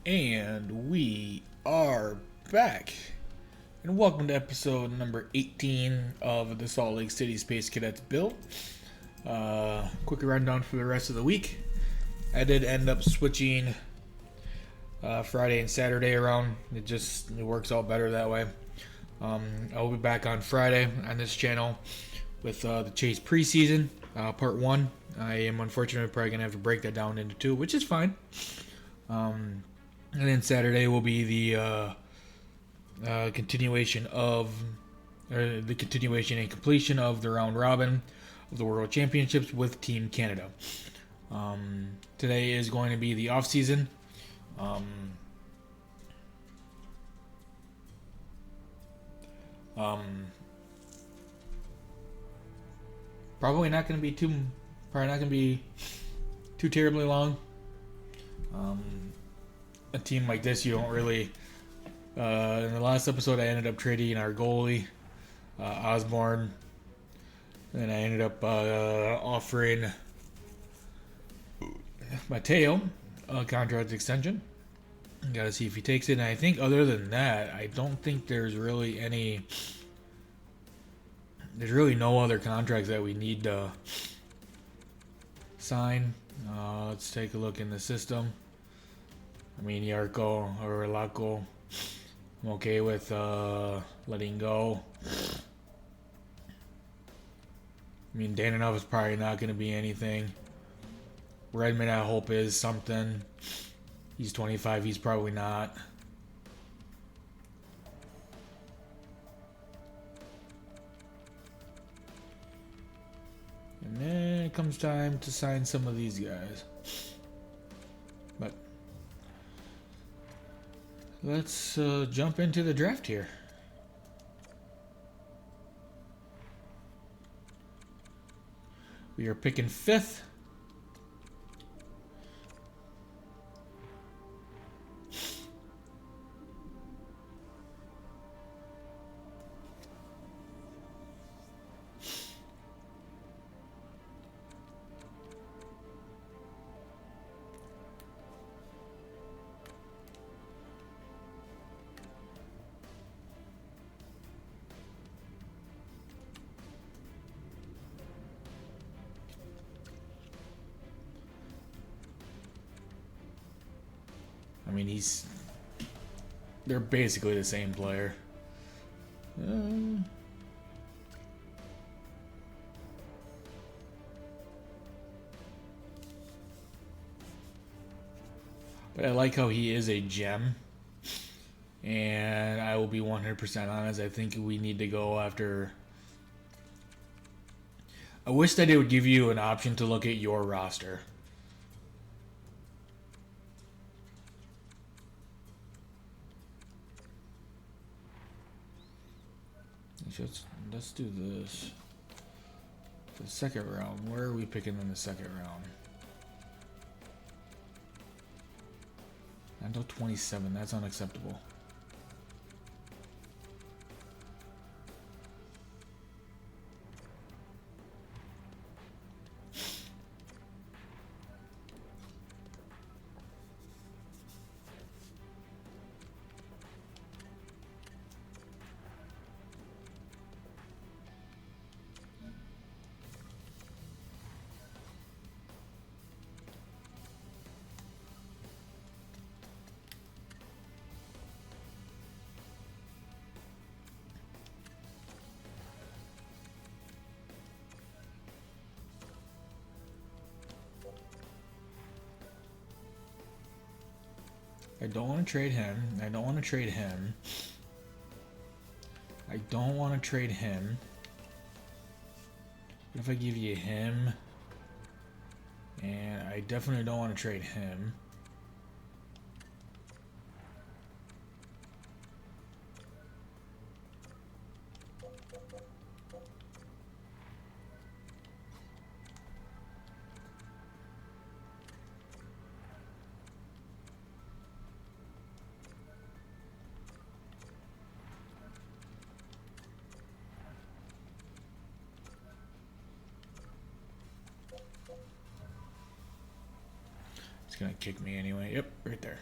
And we are back. And welcome to episode number 18 of the Salt Lake City Space Cadets build. Quick rundown for the rest of the week. I did end up switching Friday and Saturday around. It works out better that way. I'll be back on Friday on this channel with the Chase preseason, part 1. I am unfortunately probably going to have to break that down into 2, which is fine. And then Saturday will be the continuation and completion of the round robin of the World Championships with Team Canada. Today is going to be the off season. Probably not going to be too terribly long. A team like this, you don't really. In the last episode, I ended up trading our goalie, Osborne, and I ended up offering Mateo a contract extension. Got to see if he takes it. And I think other than that, I don't think there's really any. There's really no other contracts that we need to sign. Let's take a look in the system. I mean, Yarko or Laco, I'm okay with letting go. I mean, Danilov is probably not going to be anything. Redmond, I hope, is something. He's 25. He's probably not. And then it comes time to sign some of these guys. But let's jump into the draft here. We are picking 5th. I mean, they're basically the same player. But I like how he is a gem. And I will be 100% honest. I think we need to go after... I wish that it would give you an option to look at your roster. Let's do this. The second round. Where are we picking in the second round? Until 27. That's unacceptable. I don't want to trade him. I don't want to trade him. I don't want to trade him. What if I give you him? And I definitely don't want to trade him. It's gonna kick me anyway. Yep, right there.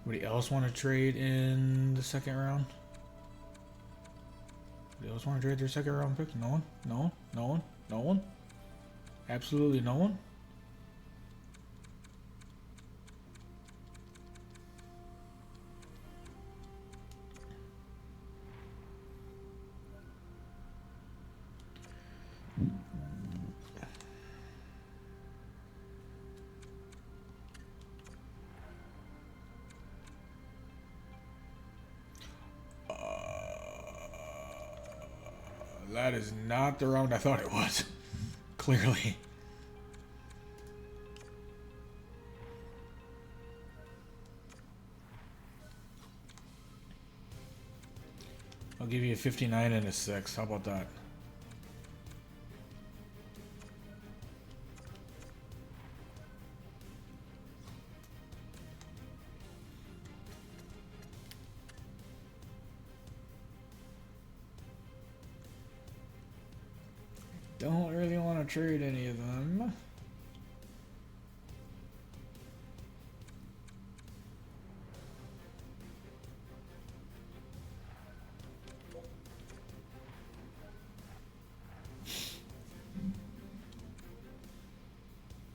Anybody else want to trade in the second round? Anybody else want to trade their second round pick? No one? No one? No one? No one? Absolutely no one? That is not the round I thought it was. Clearly. I'll give you a 59 and a 6. How about that? Don't really want to trade any of them.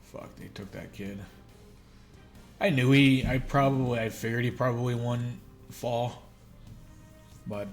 Fuck, they took that kid. I figured he probably won fall. But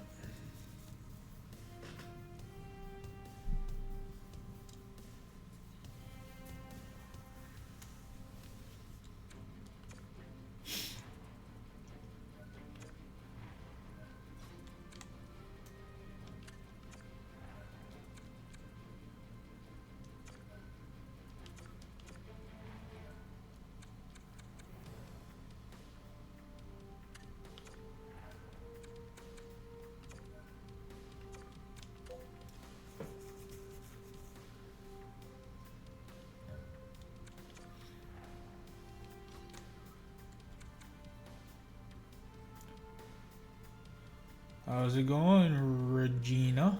how's it going, Regina?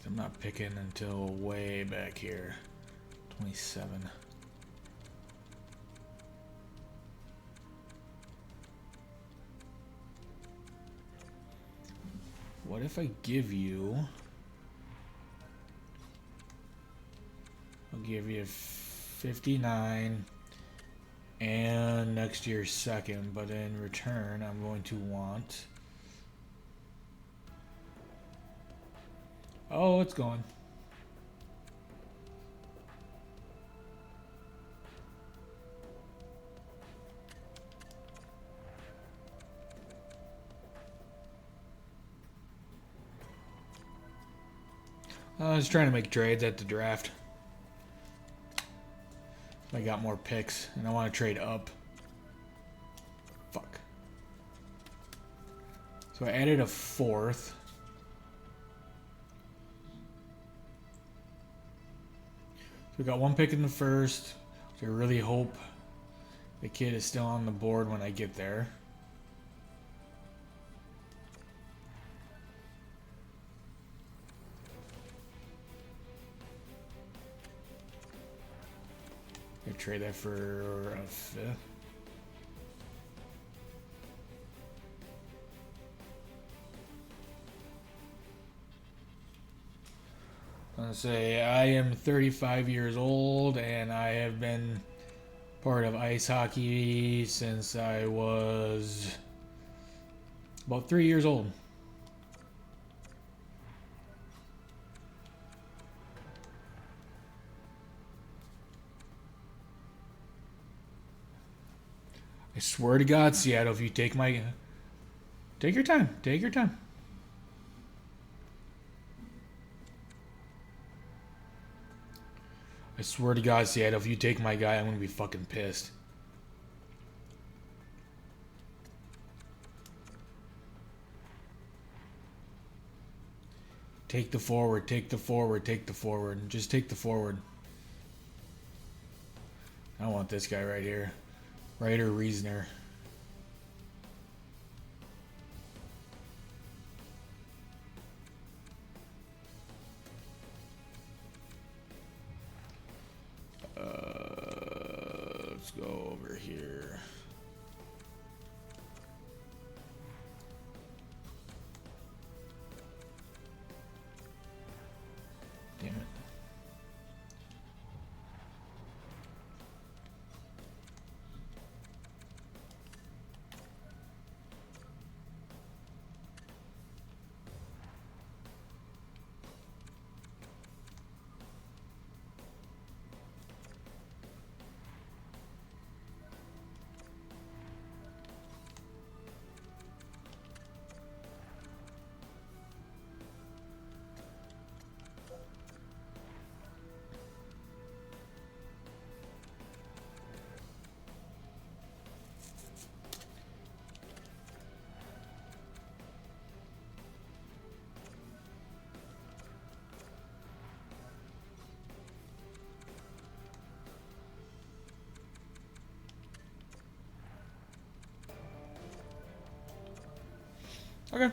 I'm not picking until way back here. 27. What if I give you... I'll give you 59 and next year's second, but in return I'm going to want... Oh, it's gone. I was trying to make trades at the draft. I got more picks, and I want to trade up. Fuck. So I added a fourth. So we got one pick in the first. So I really hope the kid is still on the board when I get there. I trade that for a fifth. I'm gonna say I am 35 years old and I have been part of ice hockey since I was about 3 years old. I swear to God, Seattle, if you take my... Take your time. Take your time. I swear to God, Seattle, if you take my guy, I'm going to be fucking pissed. Take the forward, take the forward, take the forward. Just take the forward. I want this guy right here. Ryder Reasoner. Let's go over here. Damn it. Okay.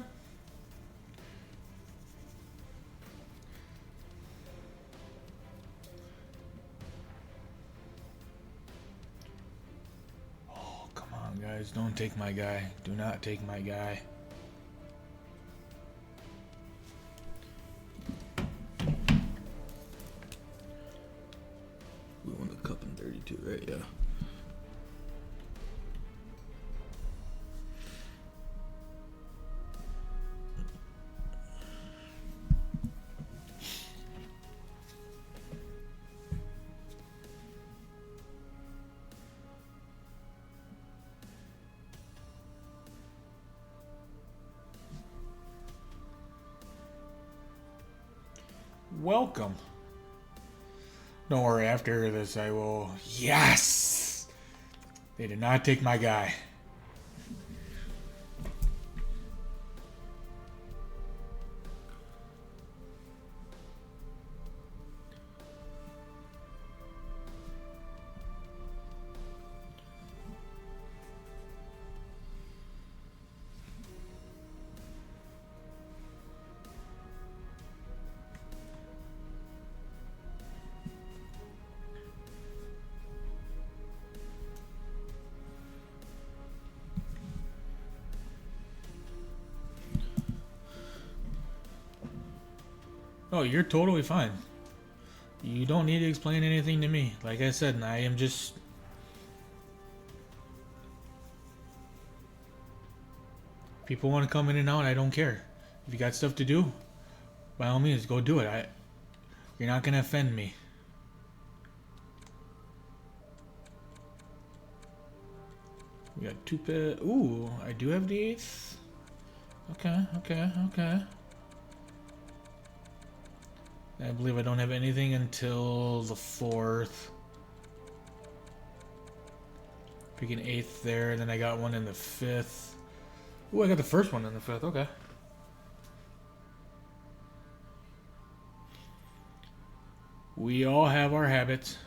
Oh, come on, guys. Don't take my guy. Do not take my guy. We won the cup in 32, right? Yeah. Welcome. Don't worry, after this I will... Yes! They did not take my guy. Oh, you're totally fine. You don't need to explain anything to me. Like I said, I am just... People want to come in and out, I don't care. If you got stuff to do, by all means, go do it. You're not gonna offend me. We got two pit. Ooh, I do have the 8th. Okay. I believe I don't have anything until the 4th. Picking 8th there, and then I got one in the 5th. Ooh, I got the first one in the 5th, okay. We all have our habits.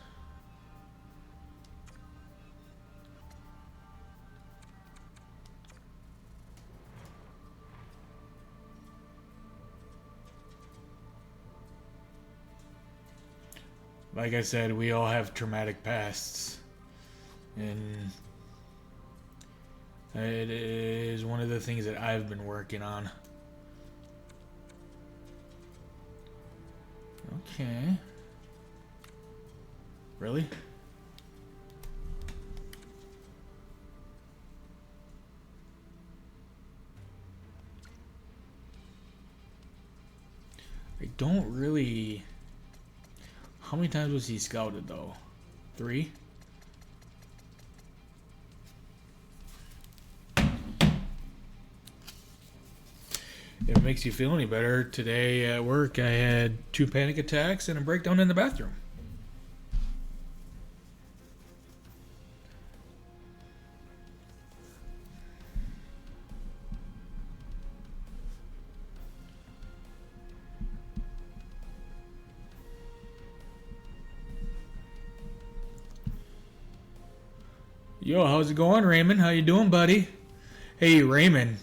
Like I said, we all have traumatic pasts. And it is one of the things that I've been working on. Okay. Really? I don't really... How many times was he scouted, though? 3? If it makes you feel any better, today at work I had 2 panic attacks and a breakdown in the bathroom. Yo, how's it going, Raymond? How you doing, buddy? Hey, Raymond.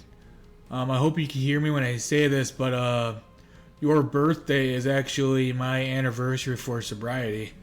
I hope you can hear me when I say this, but your birthday is actually my anniversary for sobriety.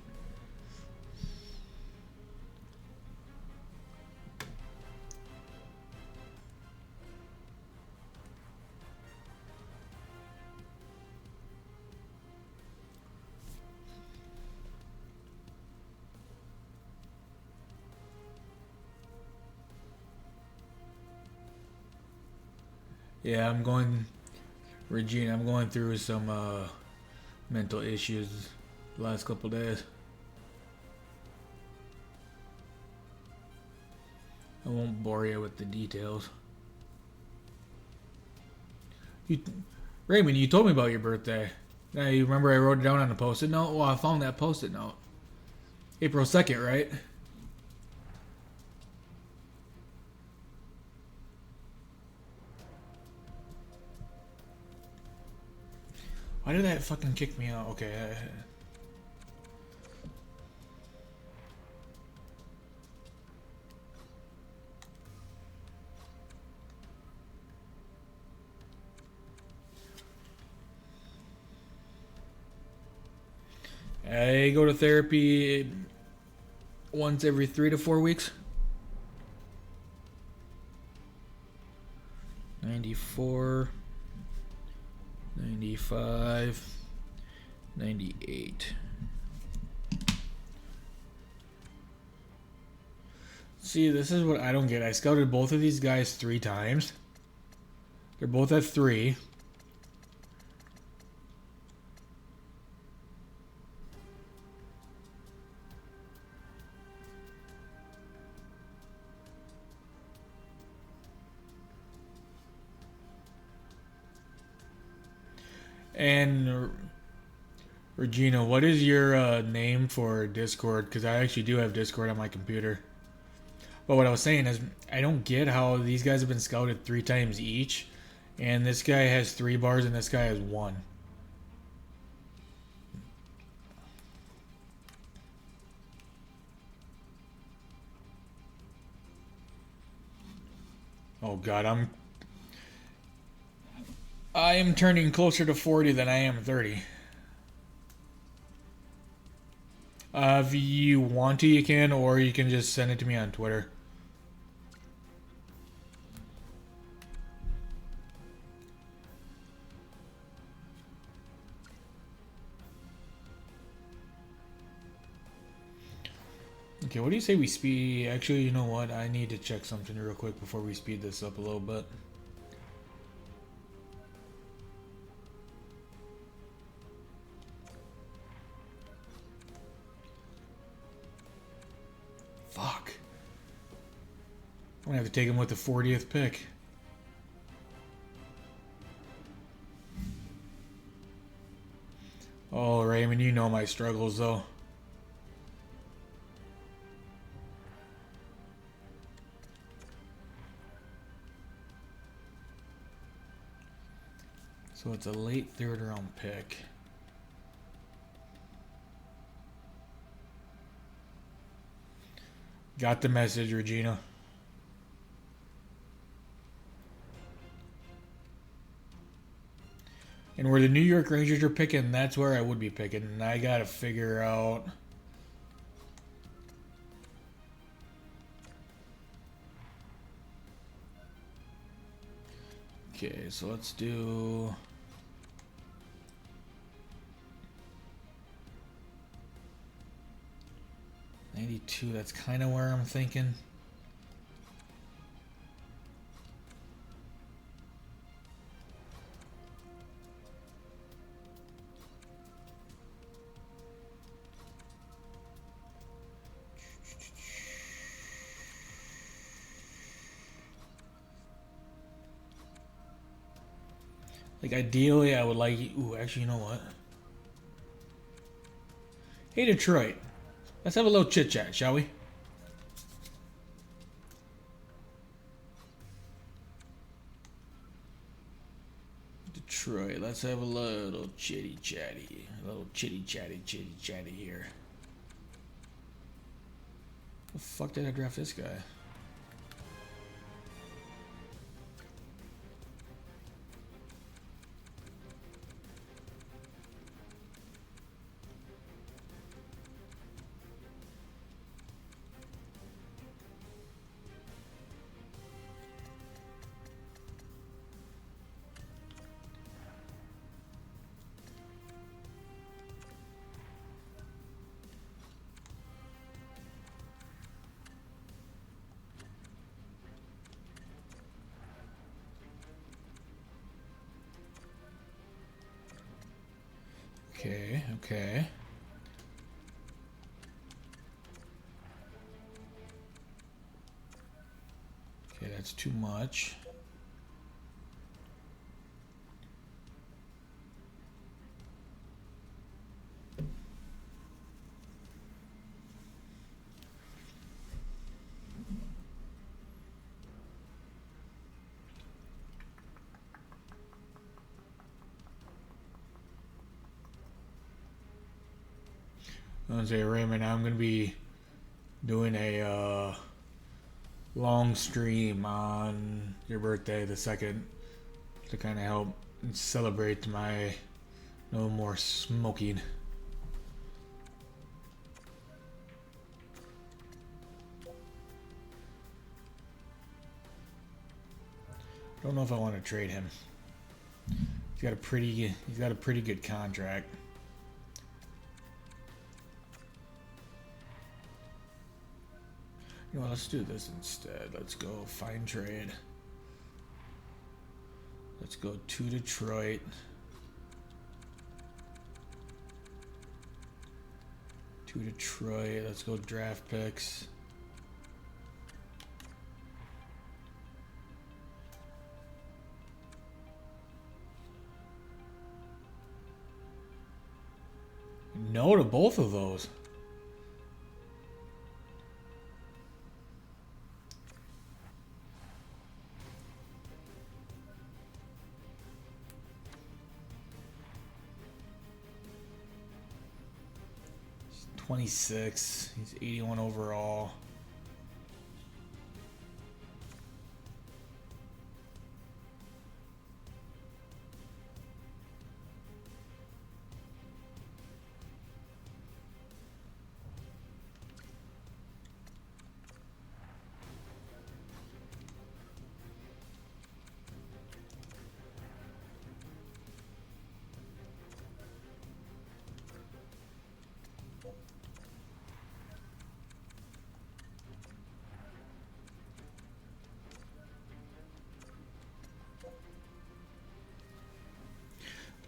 Yeah, Regina, I'm going through some mental issues the last couple days. I won't bore you with the details. Raymond, you told me about your birthday. Now, you remember I wrote it down on a post-it note? Well, I found that post-it note. April 2nd, right? Why did that fucking kick me out? Okay. I go to therapy once every 3 to 4 weeks. 94, 95, 98. See, this is what I don't get. I scouted both of these guys 3 times. They're both at 3. And Regina, what is your name for Discord? Because I actually do have Discord on my computer. But what I was saying is, I don't get how these guys have been scouted 3 times each, and this guy has 3 bars and this guy has 1. Oh God, I am turning closer to 40 than I am 30. If you want to, you can, or you can just send it to me on Twitter. Okay, what do you say we speed? Actually, you know what? I need to check something real quick before we speed this up a little bit. Fuck. I'm gonna have to take him with the 40th pick. Oh, Raymond, you know my struggles, though. So it's a late 3rd round pick. Got the message, Regina. And where the New York Rangers are picking, that's where I would be picking. And I gotta figure out. Okay, so let's do. 92, that's kind of where I'm thinking. Like, ideally, I would like. Ooh, actually, you know what? Hey, Detroit. Let's have a little chit chat, shall we? Detroit, let's have a little chitty chatty. A little chitty chatty here. The fuck did I draft this guy? Okay, okay. Okay, that's too much. I'm gonna say, Raymond, I'm gonna be doing a long stream on your birthday, the 2nd, to kind of help celebrate my no more smoking. Don't know if I want to trade him. He's got a pretty good contract. You know what, let's do this instead. Let's go find trade. Let's go to Detroit. To Detroit. Let's go draft picks. No to both of those. He's 26. He's 81 overall.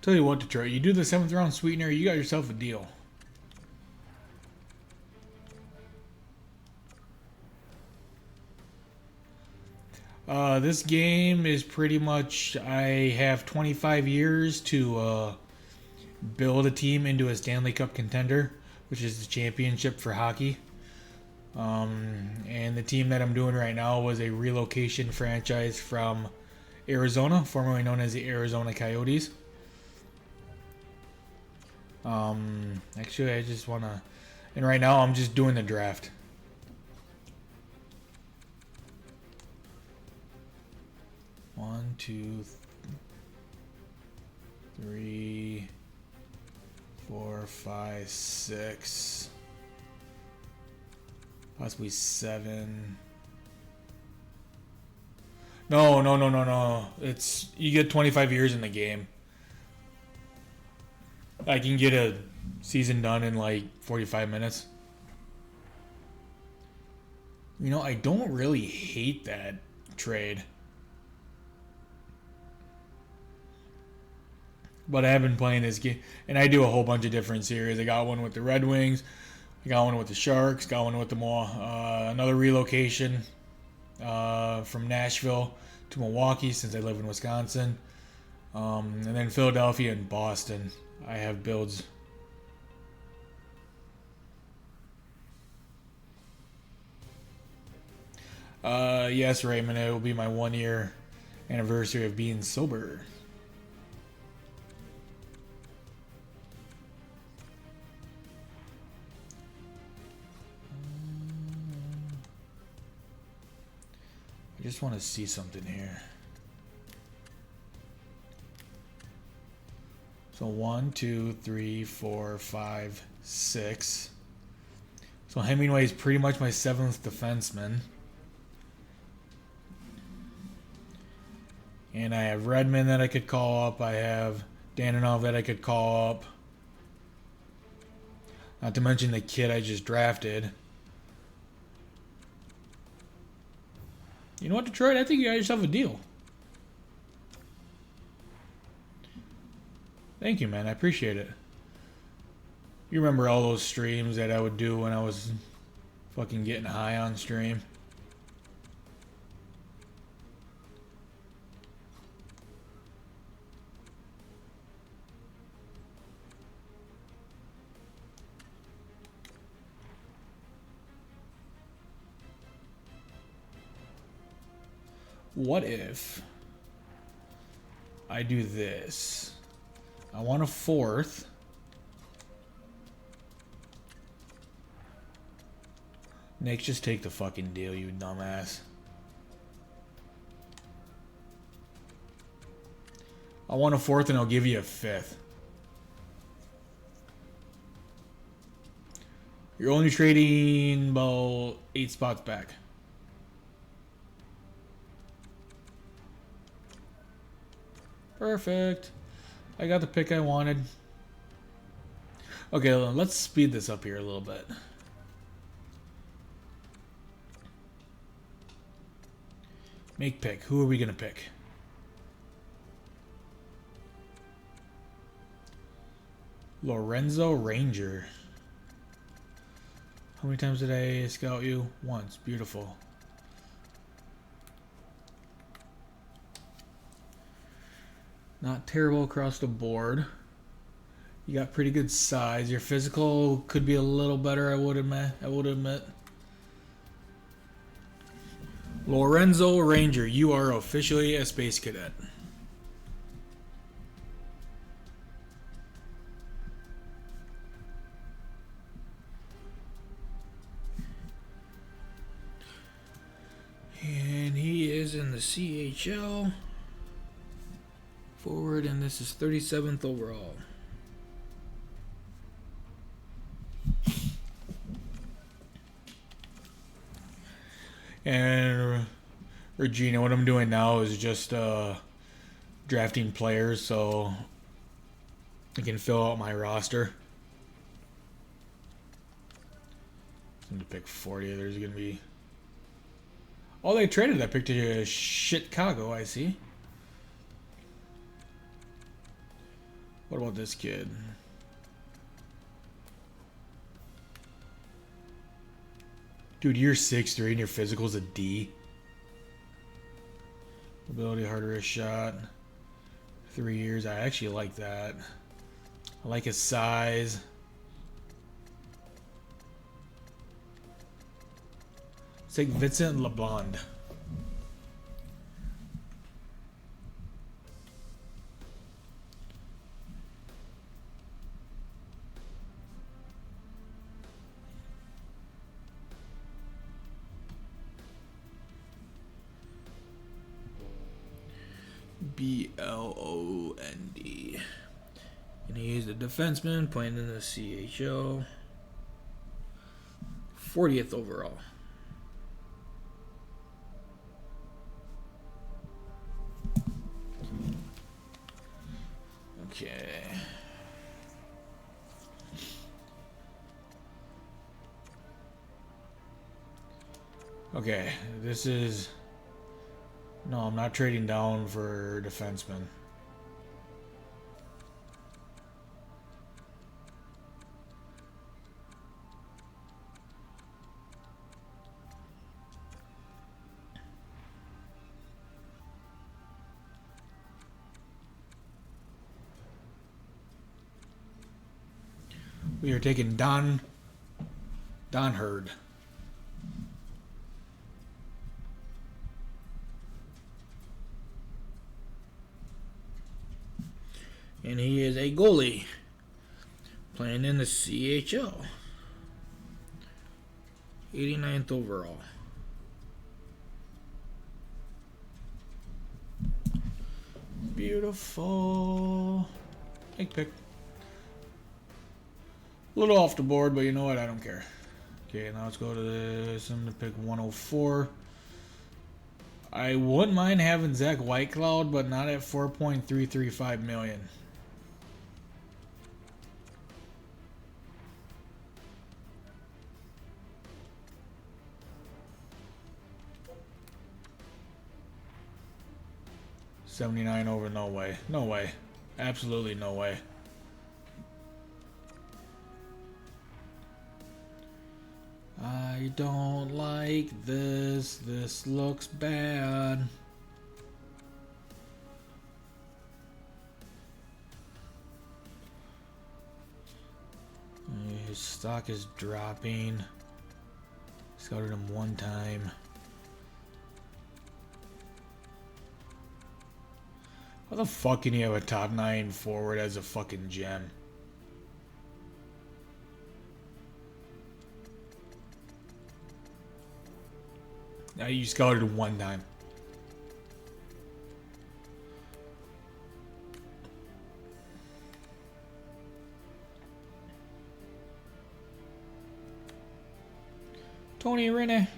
Tell you what, Detroit, you do the 7th round sweetener, you got yourself a deal. This game is pretty much, I have 25 years to build a team into a Stanley Cup contender, which is the championship for hockey. And the team that I'm doing right now was a relocation franchise from Arizona, formerly known as the Arizona Coyotes. Actually, I just want to... And right now, I'm just doing the draft. One, two, three, 4, 5, 6. Possibly 7. No. It's... You get 25 years in the game. I can get a season done in like 45 minutes. You know, I don't really hate that trade. But I have been playing this game, and I do a whole bunch of different series. I got one with the Red Wings. I got one with the Sharks. Got one with the another relocation from Nashville to Milwaukee since I live in Wisconsin. And then Philadelphia and Boston. I have builds. Yes, Raymond, it will be my 1-year anniversary of being sober. I just want to see something here. So 1, 2, 3, 4, 5, 6. So Hemingway is pretty much my 7th defenseman. And I have Redmond that I could call up. I have Danilov that I could call up. Not to mention the kid I just drafted. You know what, Detroit? I think you got yourself a deal. Thank you, man. I appreciate it. You remember all those streams that I would do when I was fucking getting high on stream? What if I do this? I want a 4th. Nick, just take the fucking deal, you dumbass. I want a 4th and I'll give you a 5th. You're only trading about 8 spots back. Perfect. I got the pick I wanted. Okay, let's speed this up here a little bit. Make pick. Who are we going to pick? Lorenzo Ranger. How many times did I scout you? Once. Beautiful. Not terrible across the board. You got pretty good size. Your physical could be a little better, I would admit. Lorenzo Ranger, you are officially a space cadet. And he is in the CHL forward, and this is 37th overall. And Regina, what I'm doing now is just drafting players so I can fill out my roster. I'm going to pick 40. There's going to be... Oh, they traded. I picked a Chicago, I see. What about this kid? Dude, you're 6'3" and your physical's a D. Ability, hard wrist shot. 3 years. I actually like that. I like his size. Let's take Vincent LeBlond. B-L-O-N-D. And he's a defenseman playing in the CHL. 40th overall. Okay. Okay, this is... No, I'm not trading down for defensemen. We are taking Don Hurd. And he is a goalie playing in the CHL. 89th overall. Beautiful. Pick. A little off the board, but you know what? I don't care. Okay, now let's go to this. I'm going to pick 104. I wouldn't mind having Zach Whitecloud, but not at $4.335 million. $79 over, no way. No way. Absolutely no way. I don't like this. This looks bad. His stock is dropping. Scouted him one time. How the fuck can you have a top 9 forward as a fucking gem? Now you scouted one time. Tony Rene.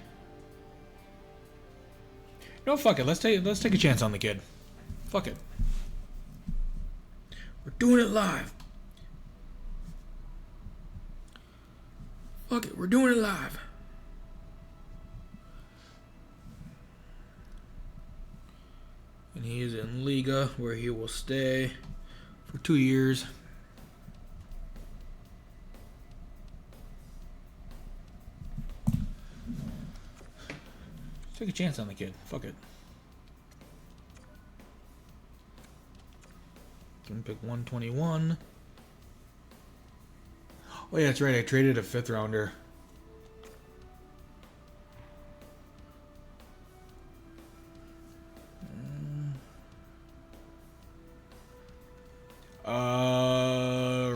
No, fuck it. Let's take a chance on the kid. Fuck it. We're doing it live. Fuck it, we're doing it live. And he is in Liga, where he will stay for 2 years. Take a chance on the kid. Fuck it. Can pick 121. Oh yeah, that's right. I traded a 5th rounder.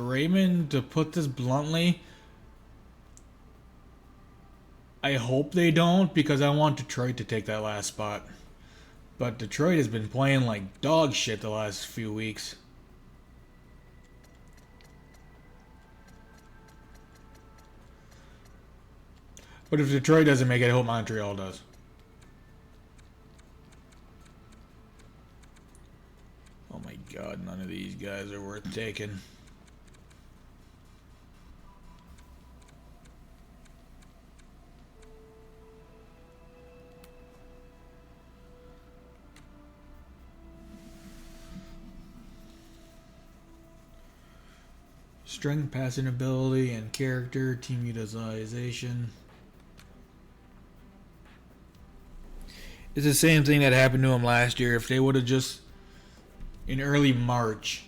Raymond, to put this bluntly, I hope they don't, because I want Detroit to take that last spot. But Detroit has been playing like dog shit the last few weeks. But if Detroit doesn't make it, I hope Montreal does. Oh my god, none of these guys are worth taking. Strength, passing ability, and character, team utilization. It's the same thing that happened to him last year. If they would have just, in early March,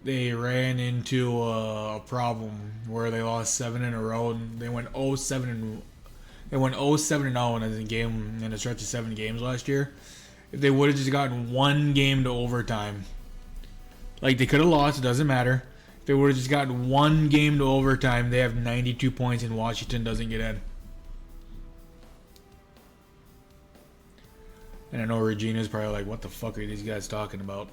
they ran into a problem where they lost 7 in a row, and they went 0-7 and they went 0-7 and 0 in a game in a stretch of 7 games last year. If they would have just gotten 1 game to overtime, like they could have lost, it doesn't matter. If they would have just gotten 1 game to overtime, they have 92 points and Washington doesn't get in. And I know Regina's probably like, what the fuck are these guys talking about?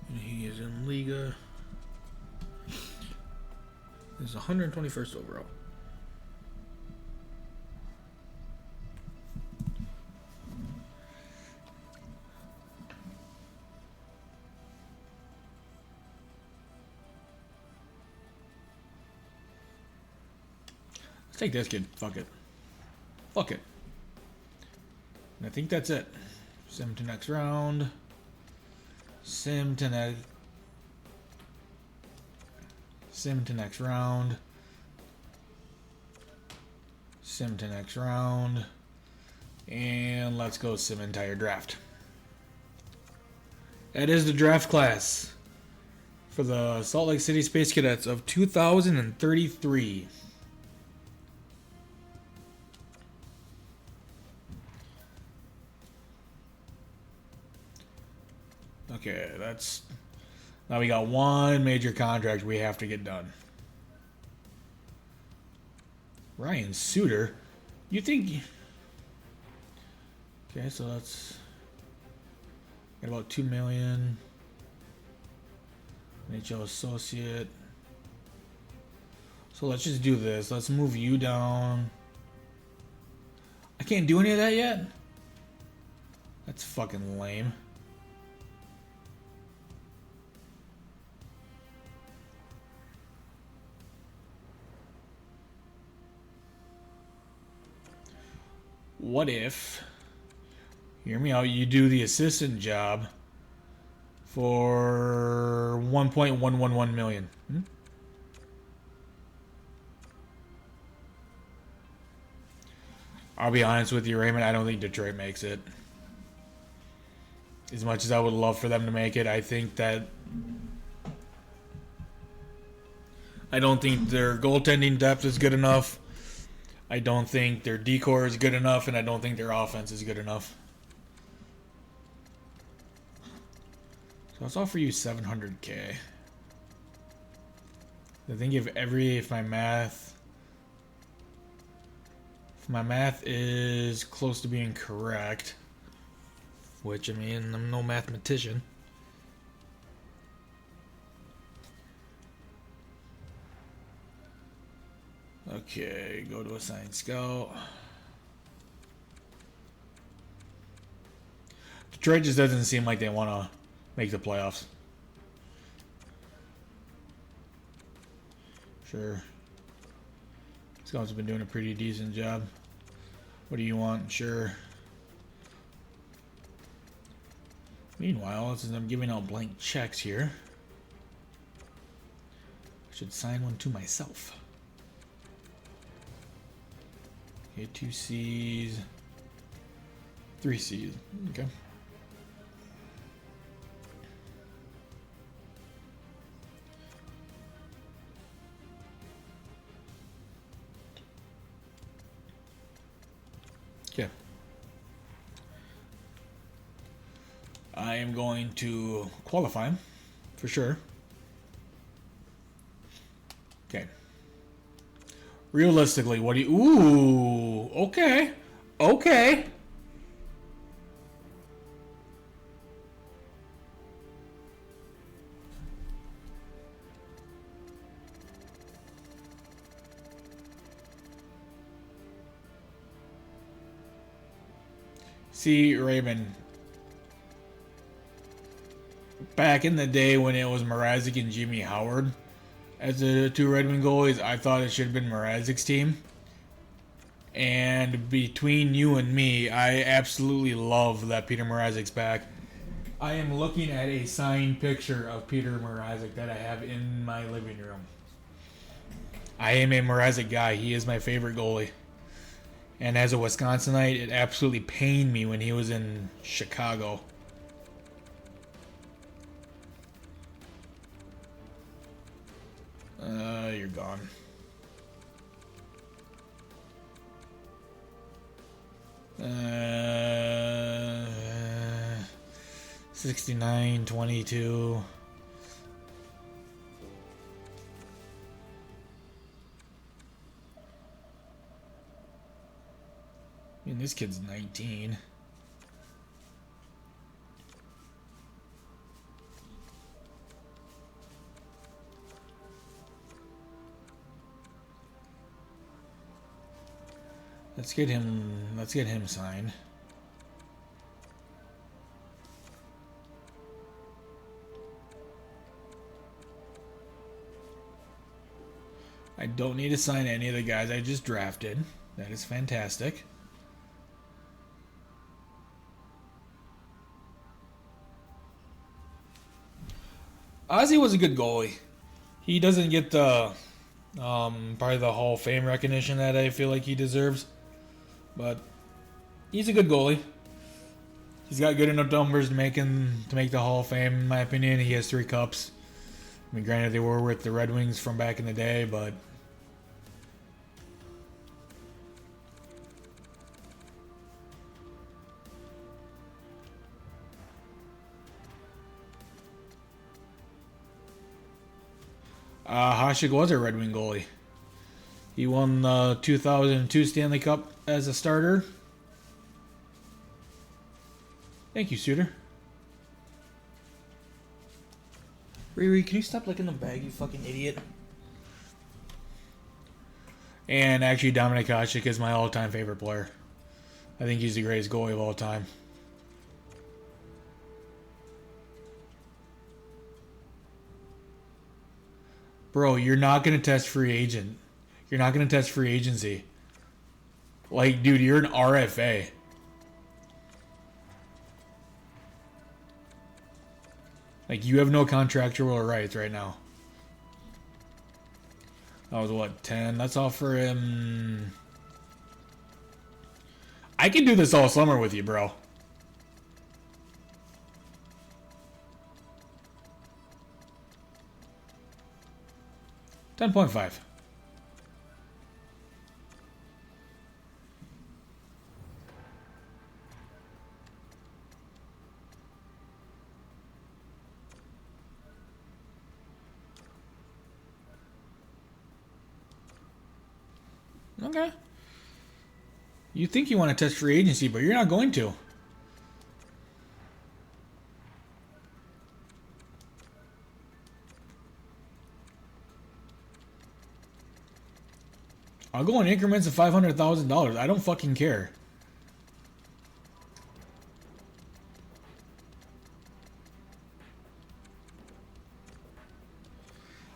And he is in Liga. This is 121st overall. Let's take this kid. Fuck it. Fuck it. And I think that's it. Sim to next round. Sim to next round. Sim to next round. And let's go sim entire draft. That is the draft class for the Salt Lake City Space Cadets of 2033. Okay, that's... Now we got 1 major contract we have to get done. Ryan Suter? You think... Okay, so that's... Got about $2 million. NHL associate. So let's just do this. Let's move you down. I can't do any of that yet? That's fucking lame. What if, hear me out, you do the assistant job for $1.111 million? I'll be honest with you, Raymond, I don't think Detroit makes it. As much as I would love for them to make it, I think that... I don't think their goaltending depth is good enough. I don't think their decor is good enough, and I don't think their offense is good enough. So let's offer you $700K. I think if my math is close to being correct, which, I mean, I'm no mathematician. Okay, go to assign scout. Detroit just doesn't seem like they want to make the playoffs. Sure. Scouts have been doing a pretty decent job. What do you want? Sure. Meanwhile, since I'm giving out blank checks here, I should sign one to myself. Okay, 2 C's, 3 C's. Okay. Okay. I am going to qualify him for sure. Okay. Realistically, what do you... Ooh, okay. Okay. See, Raymond, back in the day when it was Mrazek and Jimmy Howard as the 2 Red Wing goalies, I thought it should have been Mrazek's team. And between you and me, I absolutely love that Peter Mrazek's back. I am looking at a signed picture of Peter Mrazek that I have in my living room. I am a Mrazek guy. He is my favorite goalie. And as a Wisconsinite, it absolutely pained me when he was in Chicago. You're gone. 69-22. I mean, this kid's 19. Let's get him signed. I don't need to sign any of the guys I just drafted. That is fantastic. Ozzy was a good goalie. He doesn't get the probably the Hall of Fame recognition that I feel like he deserves, but he's a good goalie. He's got good enough numbers to make the Hall of Fame, in my opinion. He has 3 cups. I mean, granted, they were with the Red Wings from back in the day, but Hasek was a Red Wing goalie. He won the 2002 Stanley Cup as a starter. Thank you, Suter. Riri, can you stop licking the bag, you fucking idiot? And actually, Dominic Hasek is my all-time favorite player. I think he's the greatest goalie of all time. Bro, you're not going to test free agent. You're not going to test free agency. Like, dude, you're an RFA. Like, you have no contractual rights right now. That was what, 10? Let's offer him... I can do this all summer with you, bro. $10.5. Okay. You think you want to test free agency, but you're not going to. I'll go in increments of $500,000. I don't fucking care.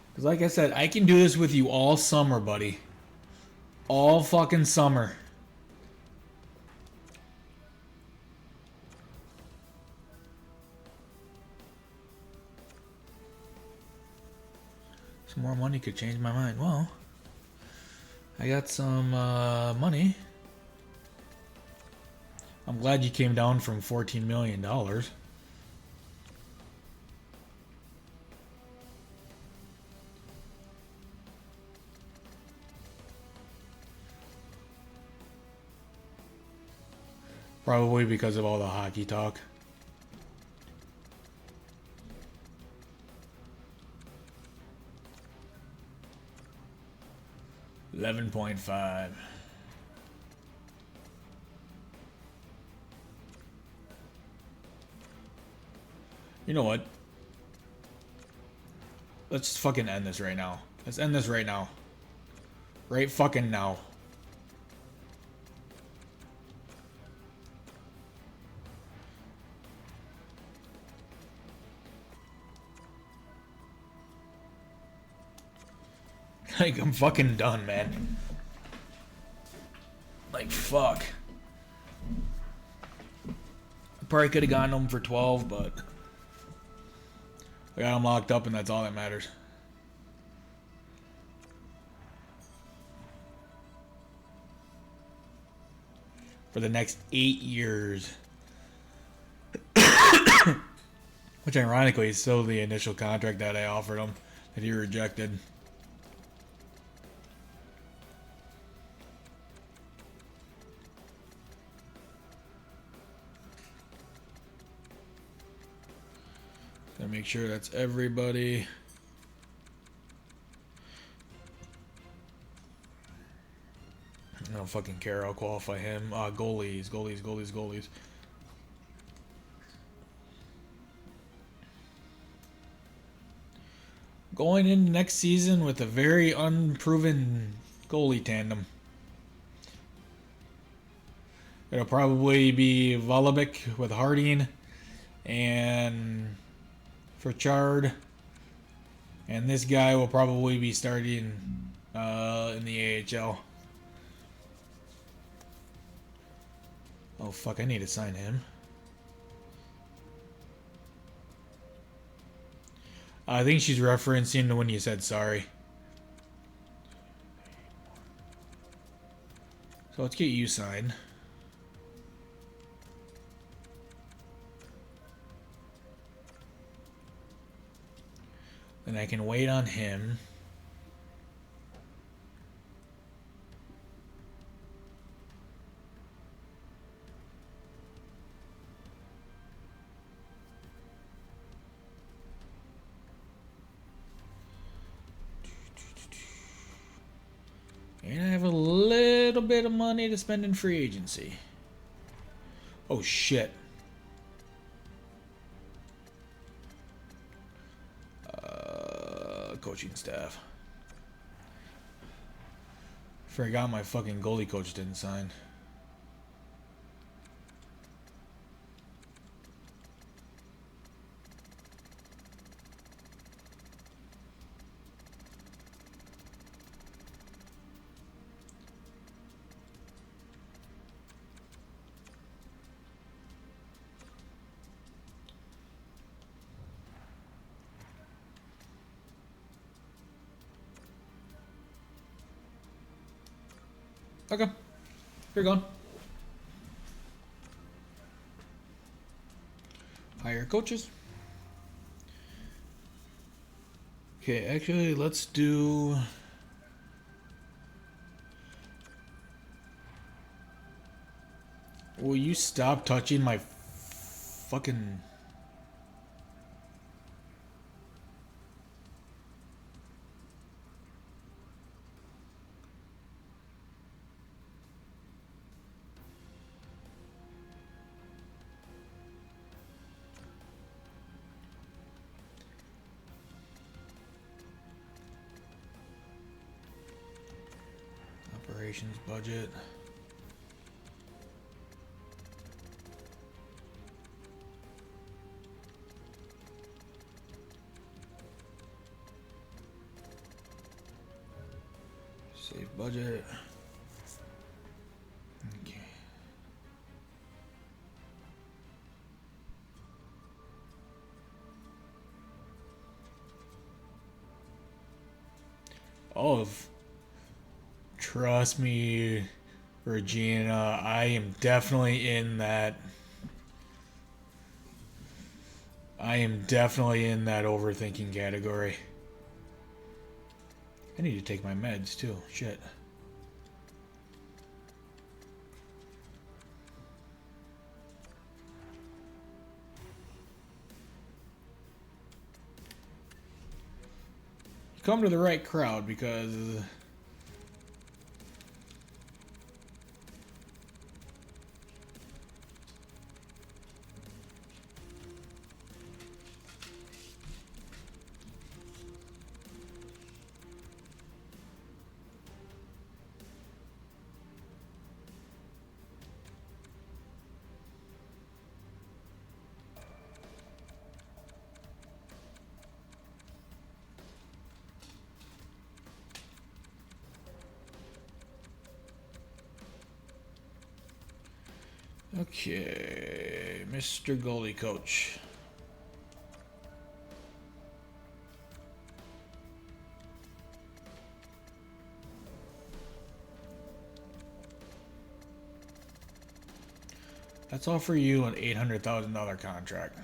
Because like I said, I can do this with you all summer, buddy. All fucking summer. Some more money could change my mind. Well, I got some money. I'm glad you came down from $14 million. Probably because of all the hockey talk. $11.5. You know what? Let's just fucking end this right now. Let's end this right now. Right fucking now. Like, I'm fucking done, man. Like, fuck. I probably could have gotten them for 12, but I got them locked up, and that's all that matters. For the next 8 years. Which, ironically, is still the initial contract that I offered him that he rejected. Gotta make sure that's everybody. I don't fucking care. I'll qualify him. Goalies. Going into next season with a very unproven goalie tandem. It'll probably be Volobik with Harding and Furchard, and this guy will probably be starting in the AHL. Oh fuck, I need to sign him. I think she's referencing to when you said sorry. So let's get you signed. Then I can wait on him. And I have a little bit of money to spend in free agency. Oh shit. Coaching staff. Forgot my fucking goalie coach didn't sign. Okay, you're gone. Hire coaches. Okay, actually, let's do. Will you stop touching my fucking. Operations budget. Save budget. Okay. Oh, trust me, Regina, I am definitely in that. I am definitely in that overthinking category. I need to take my meds too. Shit. You come to the right crowd because okay, Mr. Goalie Coach. Let's offer you an $800,000 contract.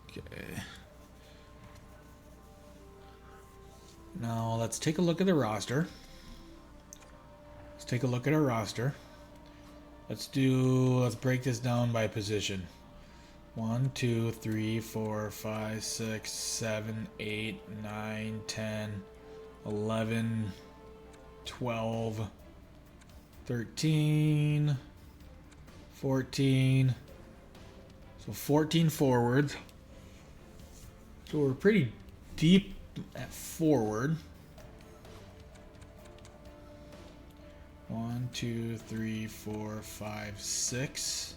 Okay. Now let's take a look at the roster. Let's take a look at our roster. Let's break this down by position. 1, 2, 3, 4, 5, 6, 7, 8, 9, 10, 11, 12, 13, 14. So 14 forwards. So we're pretty deep at forward. 1, 2, 3, 4, 5, 6.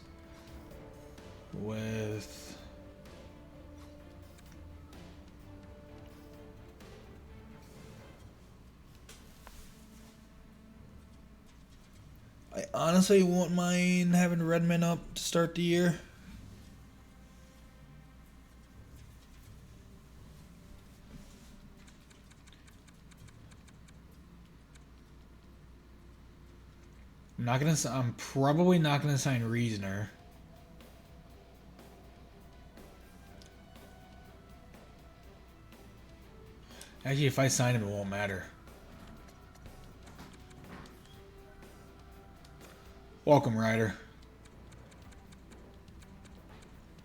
With I honestly won't mind having Redmond up to start the year. I'm probably not gonna sign Reasoner. Actually, if I sign him, it won't matter. Welcome, Ryder.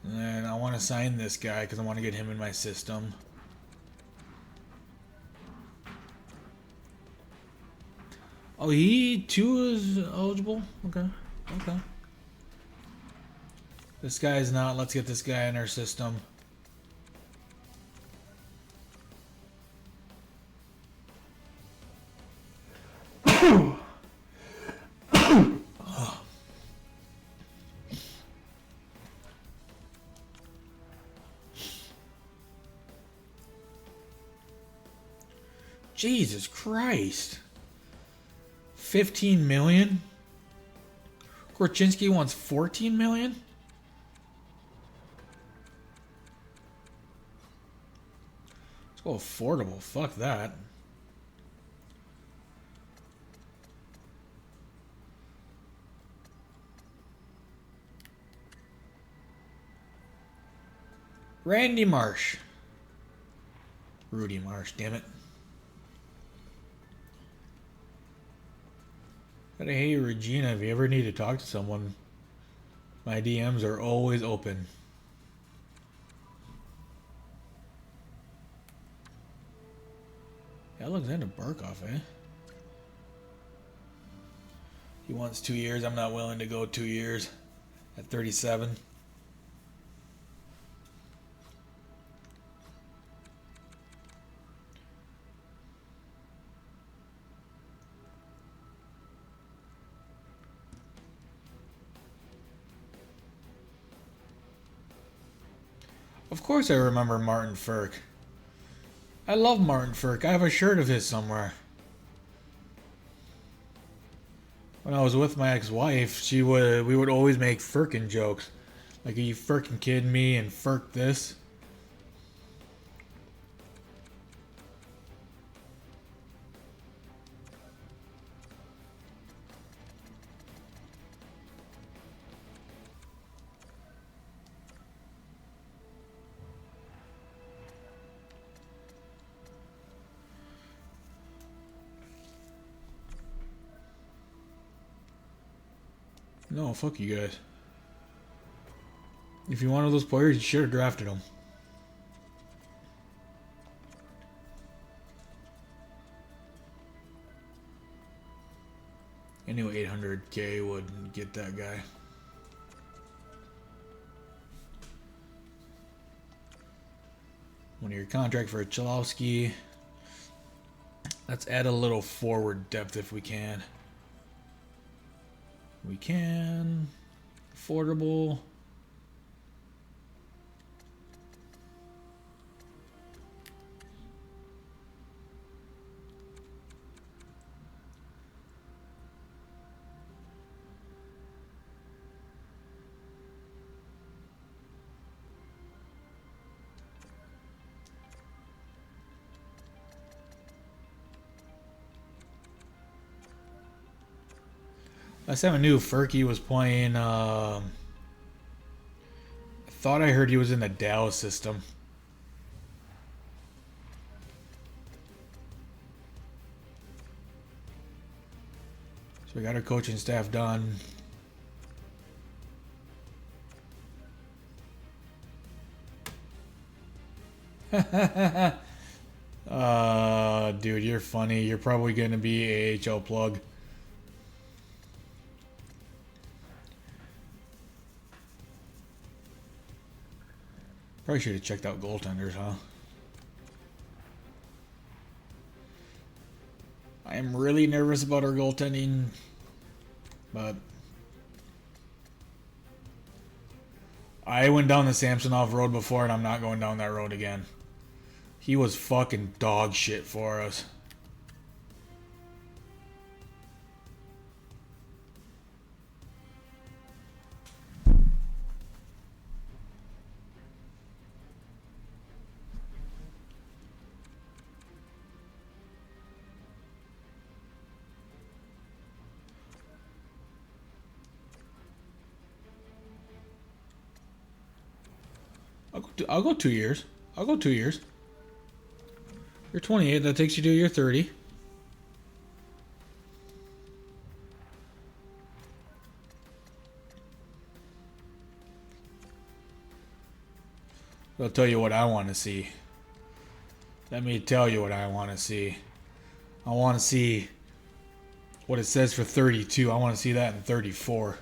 And I want to sign this guy because I want to get him in my system. Oh, he too is eligible? Okay. Okay. This guy is not. Let's get this guy in our system. Jesus Christ. 15 million? Korchinski wants 14 million? Let's go affordable. Fuck that. Randy Marsh. Rudy Marsh, damn it. But hey, Regina, if you ever need to talk to someone, my DMs are always open. Alexander Barkov, eh? He wants 2 years. I'm not willing to go 2 years at 37. Of course I remember Martin Firk. I love Martin Firk. I have a shirt of his somewhere. When I was with my ex-wife, we would always make Firkin jokes. Like, are you Firkin kidding me? And Firk this. No, fuck you guys. If you wanted those players, you should have drafted them. I knew 800k would get that guy. One year contract for Chalowski. Let's add a little forward depth if we can. We can. Affordable. Last time I knew Furky was playing, I thought I heard he was in the Dallas system. So we got our coaching staff done. Dude, you're funny. You're probably going to be a AHL plug. Probably should have checked out goaltenders, huh? I am really nervous about our goaltending, but I went down the Samsonov road before, and I'm not going down that road again. He was fucking dog shit for us. I'll go 2 years. I'll go 2 years. You're 28. That takes you to your 30. I'll tell you what I want to see. Let me tell you what I want to see. I want to see what it says for 32. I want to see that in 34.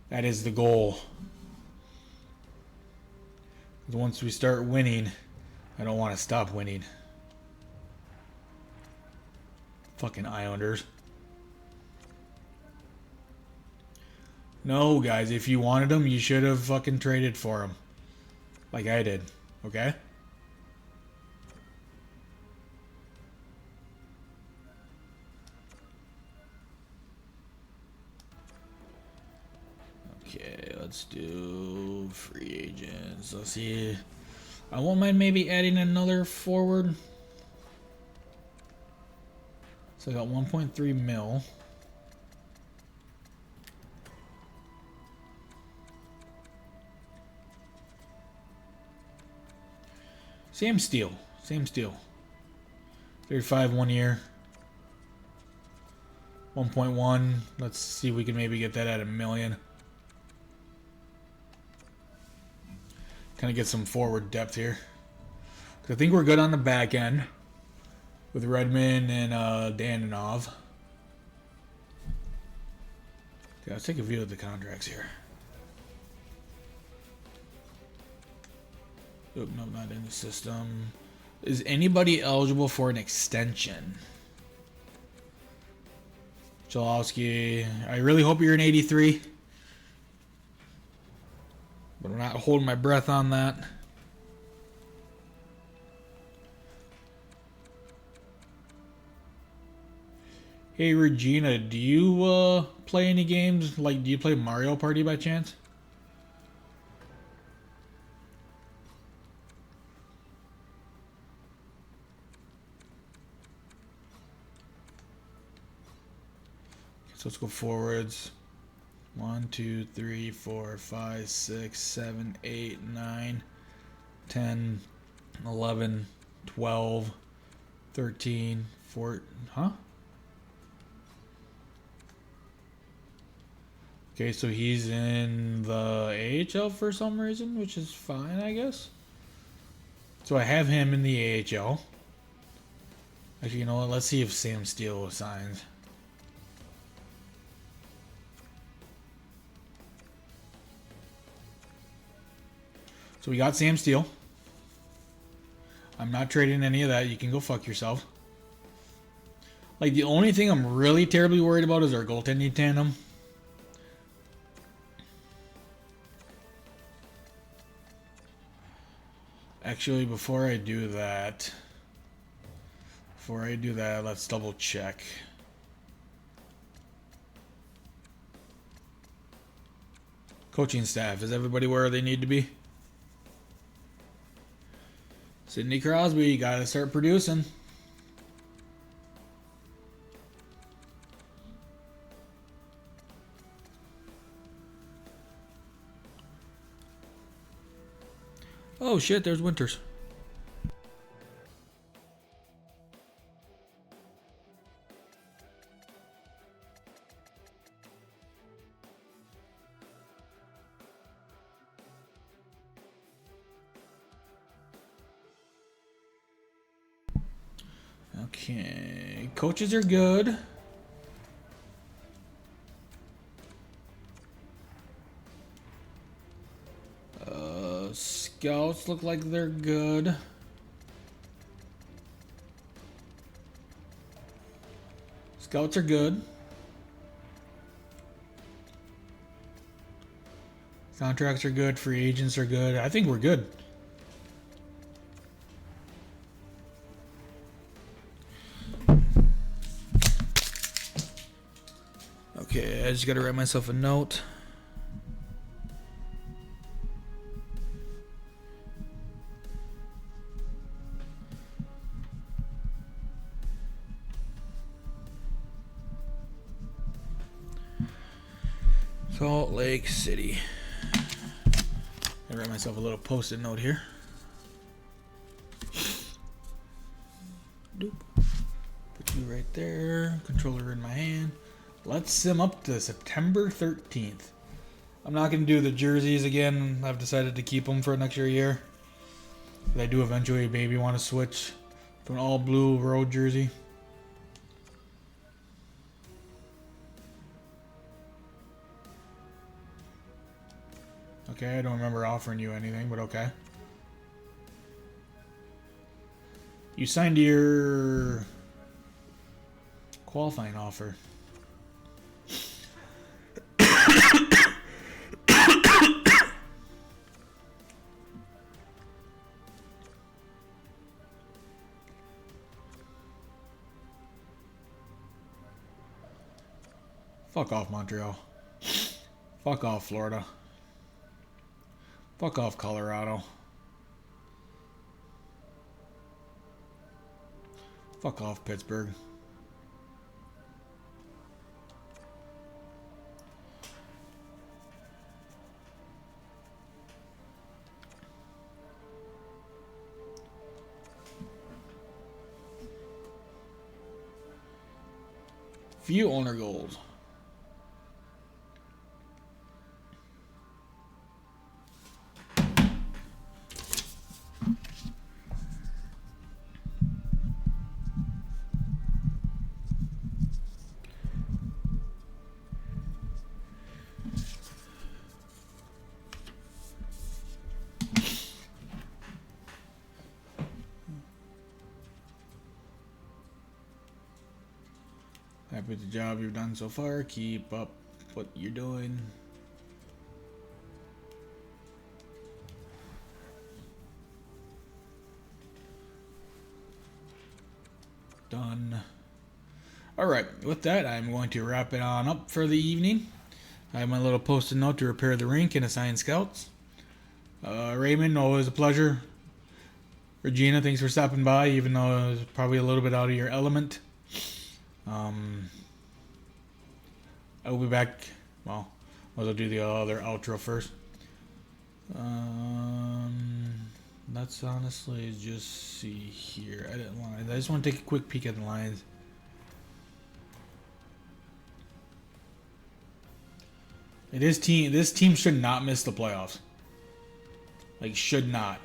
That is the goal. Once we start winning, I don't want to stop winning. Fucking Islanders. No, guys, if you wanted them, you should have fucking traded for them. Like I did. Okay? Okay, let's do free agents. Let's see. I won't mind maybe adding another forward. So I got 1.3 mil. Same steal. Same steal. 35 1 year. 1.1. Let's see if we can maybe get that at $1 million. Kind of get some forward depth here. I think we're good on the back end with Redmond and Danilov. Okay, let's take a view of the contracts here. Oh, no, not in the system. Is anybody eligible for an extension? Chalowski. I really hope you're an 83. But I'm not holding my breath on that. Hey Regina, do you play any games? Like, do you play Mario Party by chance? So let's go forwards. 1, 2, 3, 4, 5, 6, 7, 8, 9, 10, 11, 12, 13, 14. Huh? Okay, so he's in the AHL for some reason, which is fine, I guess. So I have him in the AHL. Actually, you know what? Let's see if Sam Steele signs. So we got Sam Steele. I'm not trading any of that. You can go fuck yourself. Like, the only thing I'm really terribly worried about is our goaltending tandem. Actually, before I do that, let's double check. Coaching staff, is everybody where they need to be? Sidney Crosby, you gotta start producing. Oh shit, there's Winters. Okay, coaches are good. Scouts look like they're good. Scouts are good. Contracts are good. Free agents are good. I think we're good. Okay, I just gotta write myself a note. Salt Lake City. I write myself a little post-it note here. Doop. Put you right there. Controller in my hand. Let's sim up to September 13th. I'm not going to do the jerseys again. I've decided to keep them for an extra year. But I do eventually maybe want to switch to an all blue road jersey. Okay, I don't remember offering you anything, but okay. You signed your qualifying offer. Fuck off, Montreal. Fuck off, Florida. Fuck off, Colorado. Fuck off, Pittsburgh. Few owner goals. Happy with the job you've done so far. Keep up what you're doing. Done. Alright, with that, I'm going to wrap it on up for the evening. I have my little post-it note to repair the rink and assign scouts. Raymond, always a pleasure. Regina, thanks for stopping by, even though it was probably a little bit out of your element. I will be back. Well, I'll do the other outro first. Let's honestly just see here. I just want to take a quick peek at the lines. This team should not miss the playoffs. Like, should not.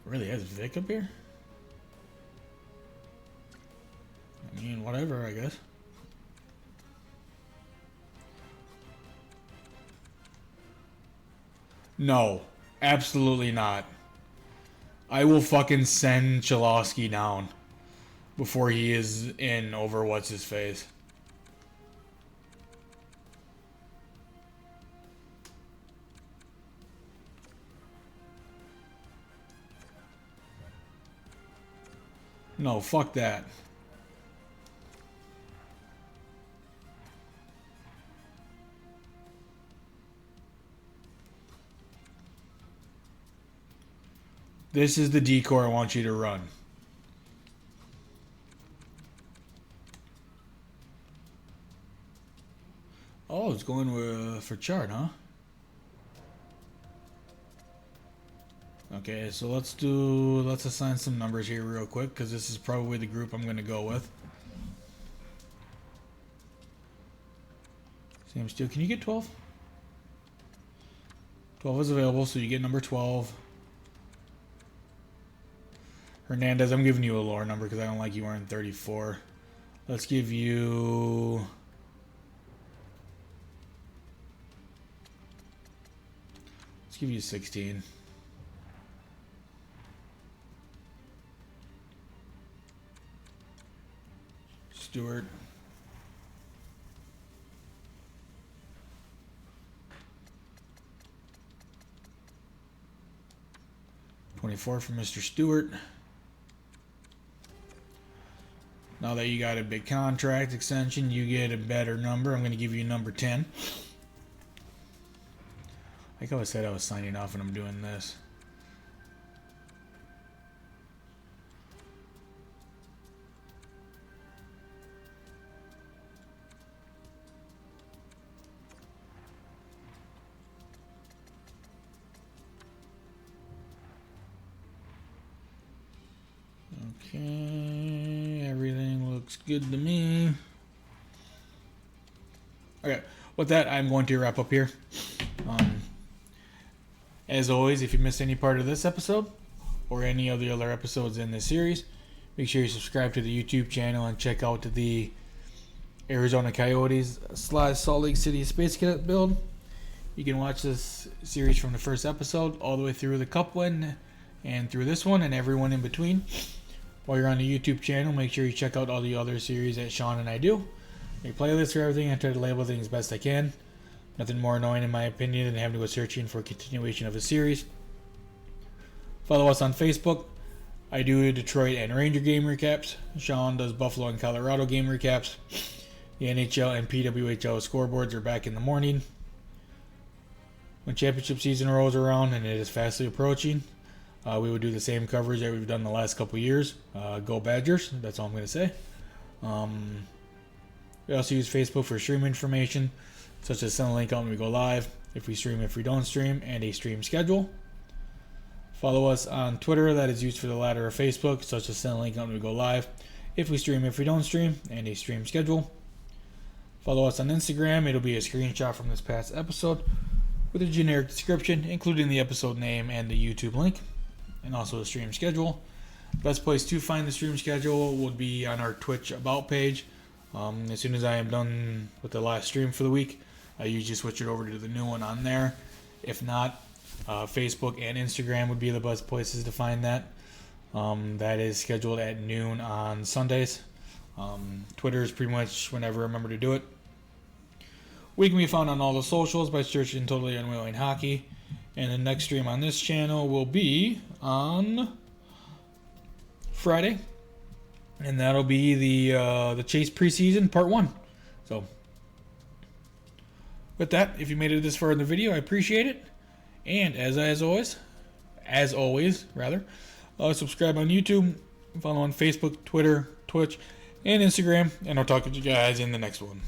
Really has Vic up here? I mean, whatever, I guess. No, absolutely not. I will fucking send Chalosky down before he is in over what's his face. No, fuck that. This is the decor I want you to run. Oh, it's going for chart, huh? Okay, so let's assign some numbers here real quick, because this is probably the group I'm going to go with. Sam Steele, can you get 12? 12 is available, so you get number 12. Hernandez, I'm giving you a lower number because I don't like you wearing 34. Let's give you... Let's give you 16. Stewart. $24 for Mr. Stewart. Now that you got a big contract extension, you get a better number. I'm going to give you number 10. Like I said, I was signing off and I'm doing this. Okay, everything looks good to me. Okay, with that, I'm going to wrap up here. As always, if you missed any part of this episode or any of the other episodes in this series, make sure you subscribe to the YouTube channel and check out the Arizona Coyotes / Salt Lake City Space Cadet build. You can watch this series from the first episode all the way through the Cup win and through this one and everyone in between. While you're on the YouTube channel, make sure you check out all the other series that Sean and I do. Make playlists for everything. I try to label things best I can. Nothing more annoying in my opinion than having to go searching for a continuation of a series. Follow us on Facebook. I do Detroit and Ranger game recaps. Sean does Buffalo and Colorado game recaps. The NHL and PWHL scoreboards are back in the morning. When championship season rolls around and it is fastly approaching, we would do the same coverage that we've done the last couple years. Go Badgers, that's all I'm going to say. We also use Facebook for stream information, such as send a link out when we go live, if we stream, if we don't stream, and a stream schedule. Follow us on Twitter, that is used for the latter of Facebook, such as send a link out when we go live, if we stream, if we don't stream, and a stream schedule. Follow us on Instagram, it'll be a screenshot from this past episode with a generic description, including the episode name and the YouTube link, and also the stream schedule. Best place to find the stream schedule would be on our Twitch About page. As soon as I am done with the last stream for the week, I usually switch it over to the new one on there. If not, Facebook and Instagram would be the best places to find that. That is scheduled at noon on Sundays. Twitter is pretty much whenever I remember to do it. We can be found on all the socials by searching Totally Unwilling Hockey. And the next stream on this channel will be on Friday. And that'll be the Chase preseason part 1. So, with that, if you made it this far in the video, I appreciate it. And as always, subscribe on YouTube, follow on Facebook, Twitter, Twitch, and Instagram. And I'll talk to you guys in the next one.